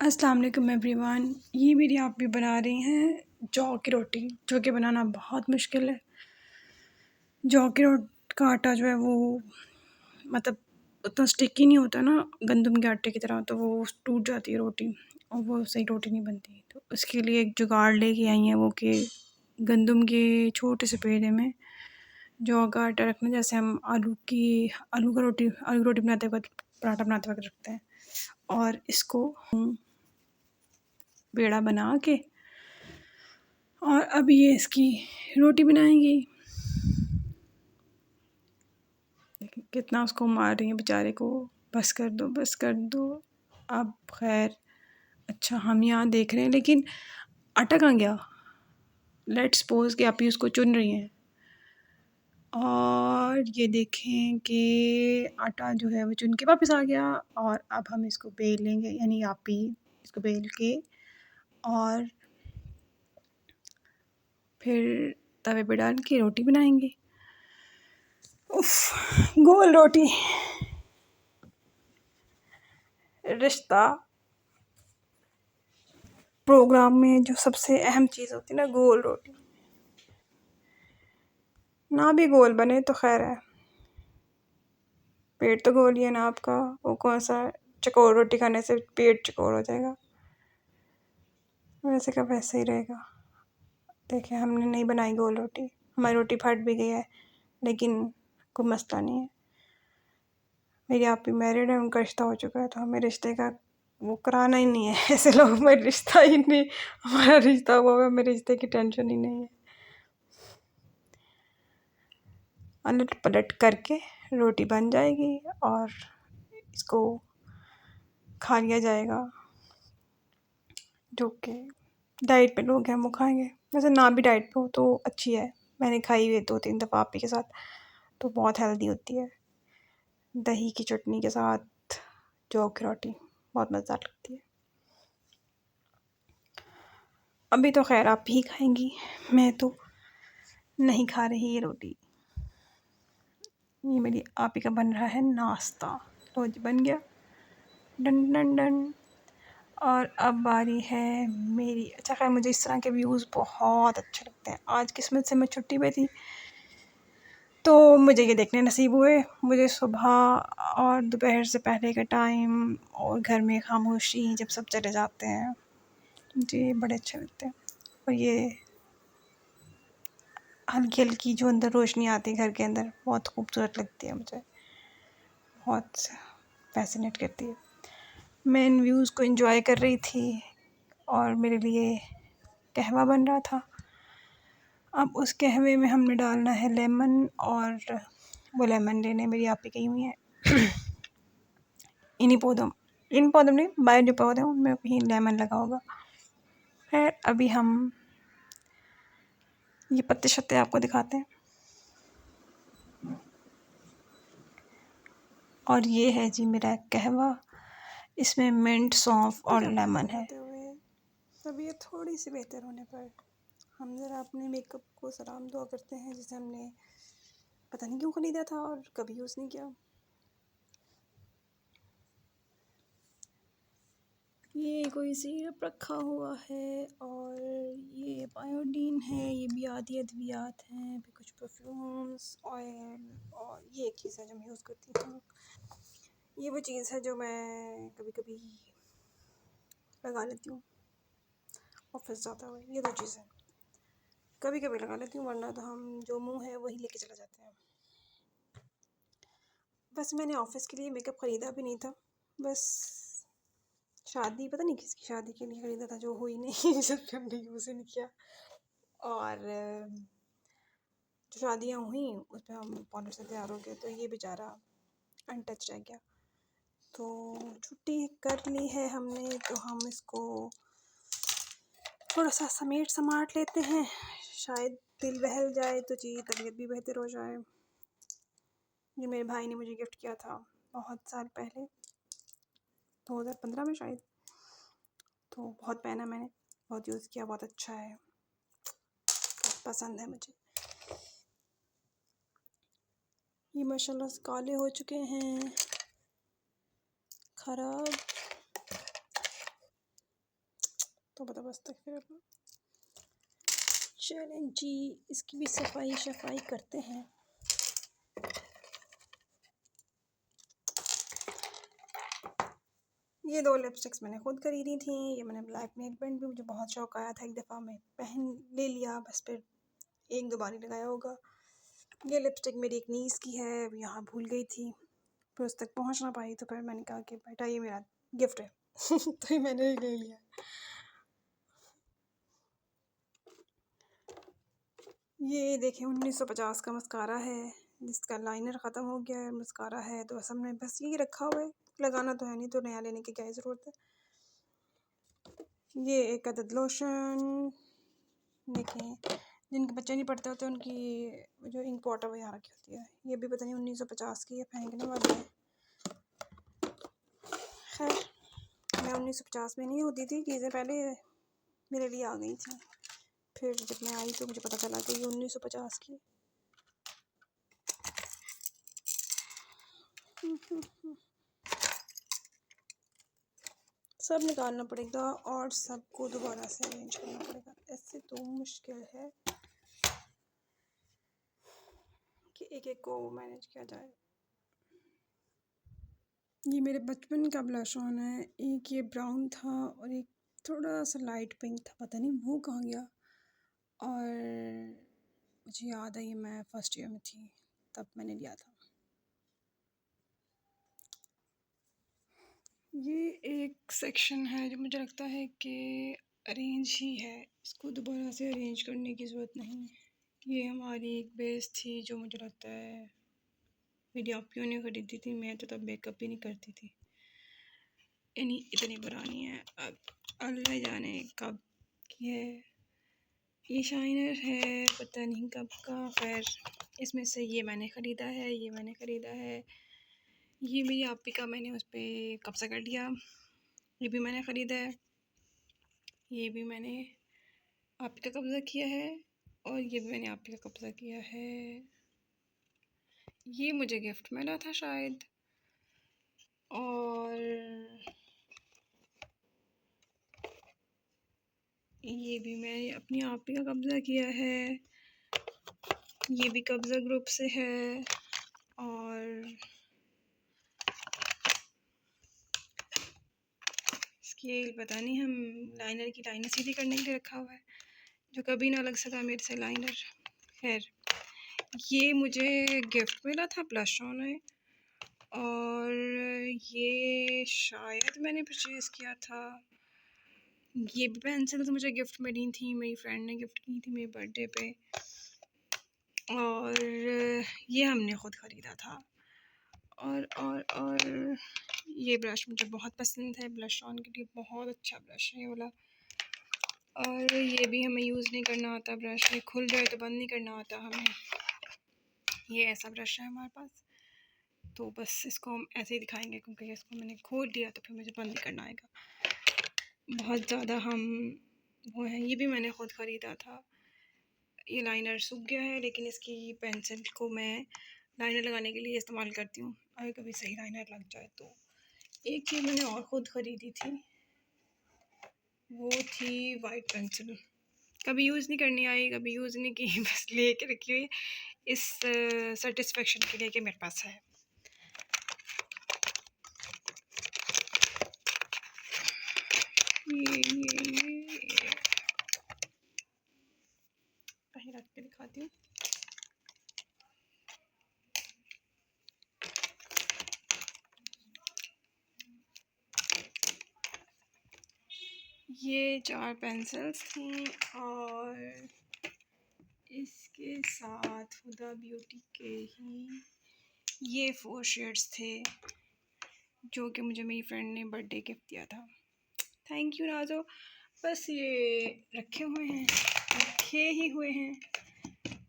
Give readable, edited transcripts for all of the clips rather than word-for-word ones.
अस्सलाम वालेकुम एवरीवन। ये मेरी आप भी बना रही हैं जौ की रोटी, जो कि बनाना बहुत मुश्किल है। जौ के का आटा जो है वो मतलब उतना स्टिकी नहीं होता ना गंदम के आटे की तरह, तो वो टूट जाती है रोटी और वो सही रोटी नहीं बनती। तो उसके लिए एक जुगाड़ लेके आई हैं वो कि गंदम के छोटे से पेड़े में जौ का आटा रखना, जैसे हम आलू की रोटी बनाते वक्त, पराठा बनाते वक्त रखते हैं। और इसको पेड़ा बना के और अब ये इसकी रोटी बनाएंगी। कितना उसको मार रही है बेचारे को, बस कर दो बस कर दो। अब खैर अच्छा हम यहाँ देख रहे हैं, लेकिन आटा कहाँ गया। लेट्स सपोज कि आप ही उसको चुन रही हैं और ये देखें कि आटा जो है वो चुन के वापस आ गया। और अब हम इसको बेल लेंगे, यानी आप ही इसको बेल के और फिर तवे पे डाल के रोटी बनाएंगे। उफ, गोल रोटी रिश्ता प्रोग्राम में जो सबसे अहम चीज़ होती है ना, गोल रोटी। ना भी गोल बने तो खैर है, पेट तो गोल ही है ना आपका। वो कौन सा चकोर रोटी खाने से पेट चकोर हो जाएगा, वैसे का वैसे ही रहेगा। देखिए हमने नहीं बनाई गोल रोटी, हमारी रोटी फट भी गई है, लेकिन कोई मसला नहीं है। मेरी आप भी मैरिड है, उनका रिश्ता हो चुका है, तो हमें रिश्ते का वो कराना ही नहीं है। ऐसे लोग में रिश्ता ही नहीं, हमारा रिश्ता हुआ है, हमें रिश्ते की टेंशन ही नहीं है। अलट पलट करके रोटी बन जाएगी और इसको खा लिया जाएगा। जो कि डाइट पे लोग हैं वो खाएंगे, वैसे ना भी डाइट पे हो तो अच्छी है। मैंने खाई हुई 2-3 दफ़ा आप ही के साथ, तो बहुत हेल्दी होती है। दही की चटनी के साथ जौ की रोटी बहुत मज़ेदार लगती है। अभी तो खैर आप ही खाएंगी, मैं तो नहीं खा रही ये रोटी। ये मेरी आप ही का बन रहा है नाश्ता। लो जी बन गया, डन डन डन। और अब बारी है मेरी। अच्छा खैर मुझे इस तरह के व्यूज़ बहुत अच्छे लगते हैं। आज किस्मत से मैं छुट्टी पे थी, तो मुझे ये देखने नसीब हुए। मुझे सुबह और दोपहर से पहले का टाइम और घर में खामोशी जब सब चले जाते हैं, मुझे बड़े अच्छे लगते हैं। और ये हल्की हल्की जो अंदर रोशनी आती है घर के अंदर, बहुत खूबसूरत लगती है, मुझे बहुत फैसिनेट करती है। मैं इन व्यूज़ को एंजॉय कर रही थी और मेरे लिए कहवा बन रहा था। अब उस कहवे में हमने डालना है लेमन, और वो लेमन लेने मेरी आप ही गई हुई है। इन पौधों में बाहर जो पौधे हैं उनमें कहीं लेमन लगा होगा। खैर अभी हम ये पत्ते शत्ते आपको दिखाते हैं। और ये है जी मेरा कहवा, इसमें मिंट, सौंफ और लेमन है। तबीयत थोड़ी सी बेहतर होने पर हम ज़रा अपने मेकअप को सलाम दुआ करते हैं, जिसे हमने पता नहीं क्यों ख़रीदा था और कभी यूज़ नहीं किया। ये कोई सिरप रखा हुआ है और ये बायोडीन है, ये भी आदि अद्वियात हैं, फिर कुछ परफ्यूम्स, ऑयल, और ये एक चीज़ है जो मैं यूज़ करती हूँ। ये वो चीज़ है जो मैं कभी कभी लगा लेती हूँ, ऑफिस जाता हुआ। ये 2 चीज़ें कभी कभी लगा लेती हूँ, वरना तो हम जो मुँह है वही लेके चले जाते हैं। वैसे मैंने ऑफिस के लिए मेकअप ख़रीदा भी नहीं था, बस शादी, पता नहीं किसकी शादी के लिए ख़रीदा था, जो हुई नहीं। जब हमने यूज़ ही नहीं किया। और जो शादियाँ हुई उसमें हम पार्लर से तैयार हो गए, तो ये बेचारा अनटच रह गया। तो छुट्टी कर ली है हमने, तो हम इसको थोड़ा सा समेट समाट लेते हैं। शायद दिल बहल जाए तो जी तबीयत भी बेहतर हो जाए। ये मेरे भाई ने मुझे गिफ्ट किया था बहुत साल पहले, 2015 में शायद। तो बहुत पहना मैंने, बहुत यूज़ किया, बहुत अच्छा है, पसंद है मुझे। ये माशाल्लाह से काले हो चुके हैं, ख़राब। तो बता बस तक फिर चलें जी, इसकी भी सफाई करते हैं। ये 2 लिपस्टिक्स मैंने खुद खरीदी थी। ये मैंने ब्लैक नेल पेंट भी मुझे बहुत शौक आया था, एक दफ़ा मैं पहन ले लिया, बस फिर 1-2 बार ही लगाया होगा। ये लिपस्टिक मेरी एक नीस की है, यहाँ भूल गई थी, फिर उस तक पहुँच ना पाई, तो फिर मैंने कहा कि बेटा ये मेरा गिफ्ट है तो ये मैंने ही ले लिया। ये देखें 1950 का मस्कारा है, जिसका लाइनर ख़त्म हो गया है, मस्कारा है तो बस हमने बस यही रखा हुआ है, लगाना तो है नहीं, तो नया लेने की क्या ज़रूरत है। ये एक अदद लोशन, देखें जिनके बच्चे नहीं पढ़ते होते उनकी जो इंक पॉट है वो यहाँ रखी होती है। ये भी पता नहीं 1950 की है, फेंकने वाली है। खैर मैं 1950 में नहीं होती थी, चीज़ें पहले मेरे लिए आ गई थी, फिर जब मैं आई तो मुझे पता चला कि ये 1950 की। सब निकालना पड़ेगा और सबको दोबारा से अरेंज करना पड़ेगा। ऐसे तो मुश्किल है कि एक एक को मैनेज किया जाए। ये मेरे बचपन का ब्लश ऑन है, एक ये ब्राउन था और एक थोड़ा सा लाइट पिंक था, पता नहीं वो कहाँ गया। और मुझे याद है ये मैं फर्स्ट ईयर में थी तब मैंने लिया था। ये एक सेक्शन है जो मुझे लगता है कि अरेंज ही है, इसको दोबारा से अरेंज करने की ज़रूरत नहीं है। ये हमारी एक बेस थी जो मुझे लगता है मेरी आपकियों ने ख़रीदी थी, मैं तो तब मेकअप भी नहीं करती थी, यानी इतनी पुरानी है, अब अल्लाह जाने कब की है। ये शाइनर है, पता नहीं कब का। खैर इसमें से ये मैंने ख़रीदा है, ये मैंने ख़रीदा है, ये मेरी आपी का मैंने उस पर कब्ज़ा कर लिया, ये भी मैंने ख़रीदा है, ये भी मैंने आपी का कब्ज़ा किया है, और ये भी मैंने आपी का कब्ज़ा किया है। ये मुझे गिफ्ट मिला था शायद, और ये भी मैंने अपनी आपी का कब्ज़ा किया है, ये भी कब्ज़ा ग्रुप से है। और स्केल पता नहीं, हम लाइनर की लाइनें सीधी करने के लिए रखा हुआ है, जो कभी ना लग सका मेरे से लाइनर। खैर ये मुझे गिफ्ट मिला था ब्लश ऑन है, और ये शायद मैंने परचेज़ किया था। ये भी पेंसिल्स मुझे गिफ्ट मिली थी, मेरी फ्रेंड ने गिफ्ट की थी मेरे बर्थडे पे, और ये हमने ख़ुद ख़रीदा था। और ये ब्रश मुझे बहुत पसंद है, ब्लश ऑन के लिए बहुत अच्छा ब्रश है ये वाला। और ये भी हमें यूज़ नहीं करना आता, ब्रश में खुल जाए तो बंद नहीं करना आता हमें। ये ऐसा ब्रश है हमारे पास, तो बस इसको हम ऐसे ही दिखाएंगे, क्योंकि इसको मैंने खोल दिया तो फिर मुझे बंद नहीं करना आएगा। बहुत ज़्यादा हम वो हैं। ये भी मैंने ख़ुद ख़रीदा था। ये लाइनर सूख गया है, लेकिन इसकी पेंसिल को मैं लाइनर लगाने के लिए इस्तेमाल करती हूँ, अगर कभी सही लाइनर लग जाए तो। एक चीज़ मैंने और ख़ुद ख़रीदी थी, वो थी वाइट पेंसिल, कभी यूज़ नहीं करनी आई, कभी यूज़ नहीं की, बस ले के रखी हुई इस सेटिस्फेक्शन के लिए कि मेरे पास है। ये कहीं रख के दिखाती हूँ। ये 4 पेंसिल्स थी, और इसके साथ हुदा ब्यूटी के ही ये 4 शेड्स थे, जो कि मुझे मेरी फ्रेंड ने बर्थडे गिफ्ट दिया था। Thank you Najo. बस ये रखे ही हुए हैं,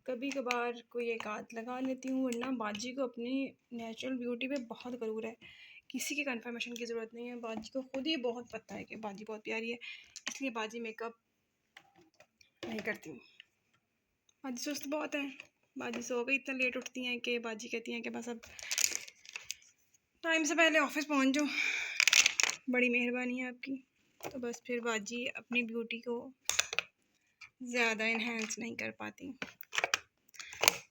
कभी कभार कोई एक आध लगा लेती हूँ, वरना बाजी को अपनी नेचुरल ब्यूटी पे बहुत गरूर है, किसी की कंफर्मेशन की ज़रूरत नहीं है, बाजी को खुद ही बहुत पता है कि बाजी बहुत प्यारी है, इसलिए बाजी मेकअप नहीं करती। बाजी सुस्त बहुत है, बाजी सो गई, इतना लेट उठती हैं कि बाजी कहती हैं कि बस अब टाइम से पहले ऑफिस पहुंच जाओ। बड़ी मेहरबानी है आपकी। तो बस फिर बाजी अपनी ब्यूटी को ज़्यादा इन्हेंस नहीं कर पाती।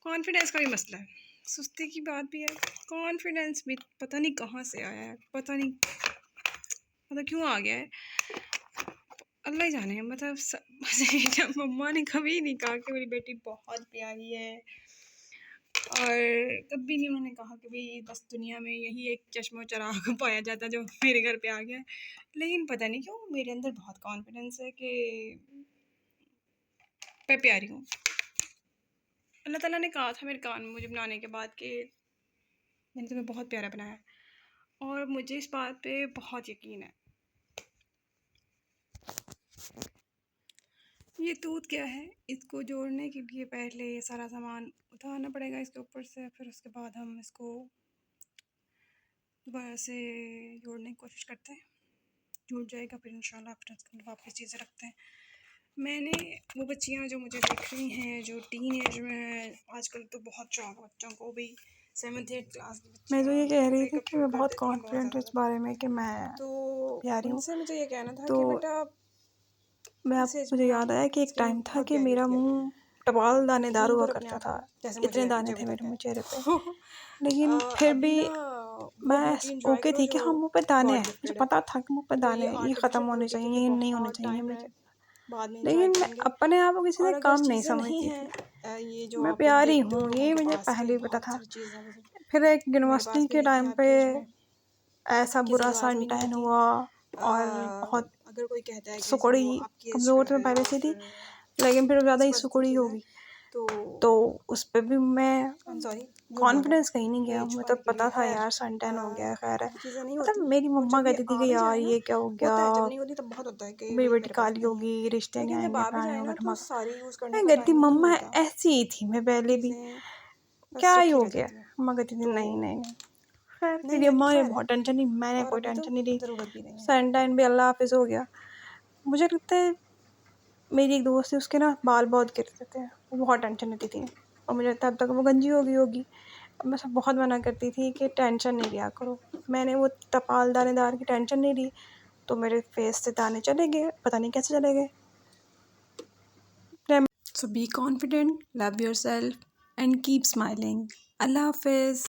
कॉन्फिडेंस का भी मसला है, सुस्ती की बात भी है, कॉन्फिडेंस भी पता नहीं कहाँ से आया है, पता नहीं मतलब क्यों आ गया है, अल्लाह ही जाने। मतलब मम्मा ने कभी नहीं कहा कि मेरी बेटी बहुत प्यारी है, और कभी नहीं उन्होंने कहा कि भाई बस दुनिया में यही एक चश्मा चराग पाया जाता जो मेरे घर पे आ गया है। लेकिन पता नहीं क्यों मेरे अंदर बहुत कॉन्फिडेंस है कि मैं प्यारी हूँ। अल्लाह ताला ने कहा था मेरे कान में मुझे बनाने के बाद कि मैंने तुम्हें बहुत प्यारा बनाया, और मुझे इस बात पे बहुत यकीन है। ये तूत क्या है, इसको जोड़ने के लिए पहले ये सारा सामान उठाना पड़ेगा इसके ऊपर से, फिर उसके बाद हम इसको दोबारा से जोड़ने की कोशिश करते हैं, जुड़ जाएगा फिर इंशाल्लाह फिर उसके बाद वापस चीज़ें रखते हैं। मैंने वो बच्चियाँ जो मुझे देख रही हैं जो टीन एज में हैं, आजकल तो बहुत शौक बच्चों को भी 7th-8th क्लास की मैं तो ये कह रही थी मेकअप कि शुरू मैं कर बहुत देती हैं बहुत कॉन्फिडेंट हूँ इस ज़्यादा। बारे में कि मैं तो प्यारी हूँ। उनसे मुझे ये कहना था तो कि बेटा मुझे याद आया कि एक टाइम था कि मेरा मुंह टपाल दानेदार हुआ करता था, इतने दाने थे मेरे मुँह चेहरे पे, लेकिन फिर भी मैं ओके थी कि हाँ मुँह पे दाने हैं, मुझे पता था कि मुँह पे दाने हैं, ये ख़त्म होने चाहिए, ये नहीं होने चाहिए मुझे, लेकिन मैं अपने आप को किसी से कम नहीं समझती थी। मैं प्यारी हूँ ये मुझे पहले ही पता था। फिर एक यूनिवर्सिटी के टाइम पे ऐसा बुरा सन टैन हुआ और बहुत अगर कोई कहता है कि सुकड़ी, कमज़ोर तो मैं पहले से थी, लेकिन फिर ज़्यादा ही सुकड़ी हो गई, तो उस पे भी मैं कॉन्फिडेंस कहीं नहीं गया, मुझे तो पता था यार सन टैन हो गया है, खैर है। मतलब मेरी मम्मा कहती थी कि यार ये क्या हो गया, मेरी बेटी काली होगी, रिश्ते नहीं आएंगे, फलाने होगा, ढमाका। मैं कहती मम्मा ऐसी ही थी मैं पहले भी, क्या ही हो गया। मम्मा कहती थी नहीं नहीं नहीं, खैर मेरी अम्मा ने बहुत टेंशन ली, मैंने कोई टेंशन नहीं ली, सन टैन भी अल्लाह हाफिज़ हो गया। मुझे लगता है मेरी एक दोस्त थी, उसके ना बाल बहुत गिरते थे, वो बहुत टेंशन लेती थी, और मुझे लगता है अब तक वो गंजी हो गई होगी। अब मैं सब बहुत मना करती थी कि टेंशन नहीं लिया करो, मैंने वो तपाल दानेदार की टेंशन नहीं ली, तो मेरे फेस से दाने चले गए, पता नहीं कैसे चले गए। So be confident, love yourself and keep smiling. Allah Hafiz.